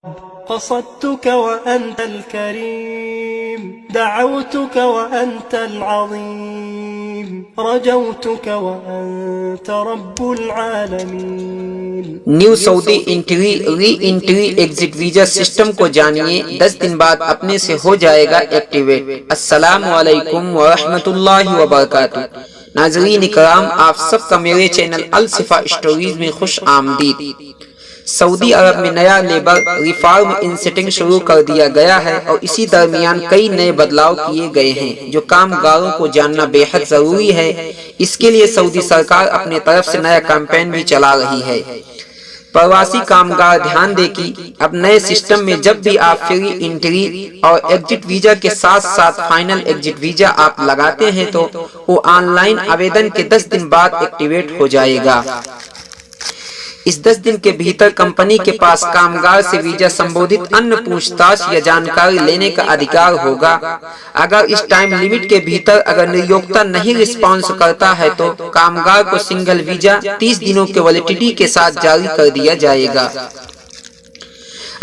قصدتك وأنت الكريم، دعوتك وأنت العظيم، رجوتك وأنت رب العالمين۔ نیو سعودی انٹری ری انٹری ایگزٹ ویزا سسٹم کو جانیے، 10 دن بعد اپنے سے ہو جائے گا ایکٹیویٹ۔ السلام علیکم ورحمت اللہ وبرکاتہ۔ ناظرین اکرام، آپ سب کا میرے چینل الصفا اسٹوریز میں خوش آمدید۔ سعودی عرب میں نیا لیبر ریفارم انسٹنگ شروع کر دیا گیا ہے اور اسی درمیان کئی نئے بدلاؤ کیے گئے ہیں جو کامگاروں کو جاننا بے حد ضروری ہے۔ اس کے لیے سعودی سرکار اپنے طرف سے نیا کیمپین بھی چلا رہی ہے۔ پرواسی کامگار دھیان دیں کہ اب نئے سسٹم میں جب بھی آپ فری انٹری اور ایگزٹ ویزا کے ساتھ ساتھ فائنل ایگزٹ ویزا آپ لگاتے ہیں تو وہ آن لائن آویدن کے 10 دن بعد ایکٹیویٹ ہو جائے گا۔ اس 10 دن کے بھیتر کمپنی کے پاس کامگار سے ویزا سمبودھت ان پوچھ تاچھ یا جانکاری لینے کا ادھیکار ہوگا۔ اگر اس ٹائم لیمٹ کے بھیتر اگر نریوکتا نہیں رسپانس کرتا ہے تو کامگار کو سنگل ویزا 30 دنوں کے ویلیڈیٹی کے ساتھ جاری کر دیا جائے گا۔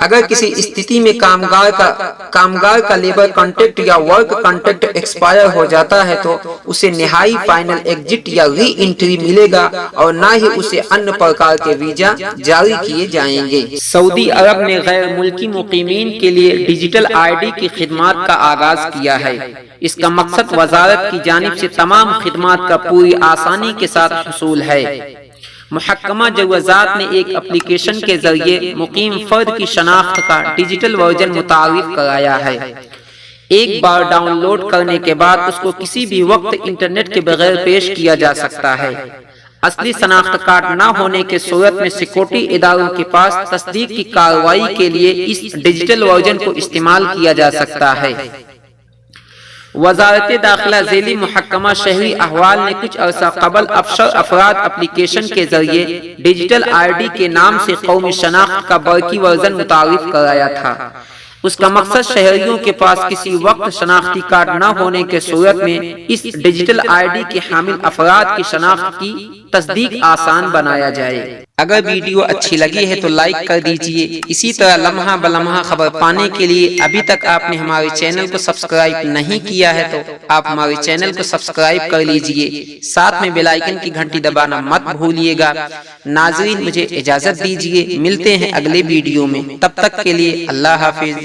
اگر کسی استھتی میں کامگار کا لیبر کانٹریکٹ یا ورک کانٹریکٹ ایکسپائر ہو جاتا ہے تو اسے نہائی فائنل ایگزٹ یا ری انٹری ملے گا اور نہ ہی اسے ان پرکار کے ویزا جاری کیے جائیں گے۔ سعودی عرب نے غیر ملکی مقیمین کے لیے ڈیجیٹل آئی ڈی کی خدمات کا آغاز کیا ہے۔ اس کا مقصد وزارت کی جانب سے تمام خدمات کا پوری آسانی کے ساتھ حصول ہے۔ محکمہ جوازات نے ایک اپلیکیشن کے ذریعے مقیم فرد کی شناخت کا ڈیجیٹل ورژن متعارف کرایا ہے۔ ایک بار ڈاؤن لوڈ کرنے کے بعد اس کو کسی بھی وقت انٹرنیٹ کے بغیر پیش کیا جا سکتا ہے۔ اصلی شناخت کارڈ نہ ہونے کے صورت میں سیکورٹی اداروں کے پاس تصدیق کی کارروائی کے لیے اس ڈیجیٹل ورژن کو استعمال کیا جا سکتا ہے۔ وزارت داخلہ ذیلی محکمہ شہری احوال نے کچھ عرصہ قبل افسر افراد اپلیکیشن کے ذریعے ڈیجیٹل آئی ڈی کے نام سے قومی شناخت کا برقی ورژن متعارف کرایا تھا۔ اس کا مقصد شہریوں کے پاس کسی وقت شناختی کارڈ نہ ہونے کے صورت میں اس ڈیجیٹل آئی ڈی کے حامل افراد کی شناخت کی تصدیق آسان بنایا جائے۔ اگر ویڈیو اچھی لگی ہے تو لائک کر دیجئے۔ اسی طرح لمحہ بلمحہ خبر پانے کے لیے ابھی تک آپ نے ہمارے چینل کو سبسکرائب نہیں کیا ہے تو آپ ہمارے چینل کو سبسکرائب کر لیجئے، ساتھ میں بیل آئیکن کی گھنٹی دبانا مت بھولیے گا۔ ناظرین مجھے اجازت دیجئے، ملتے ہیں اگلے ویڈیو میں، تب تک کے لیے اللہ حافظ۔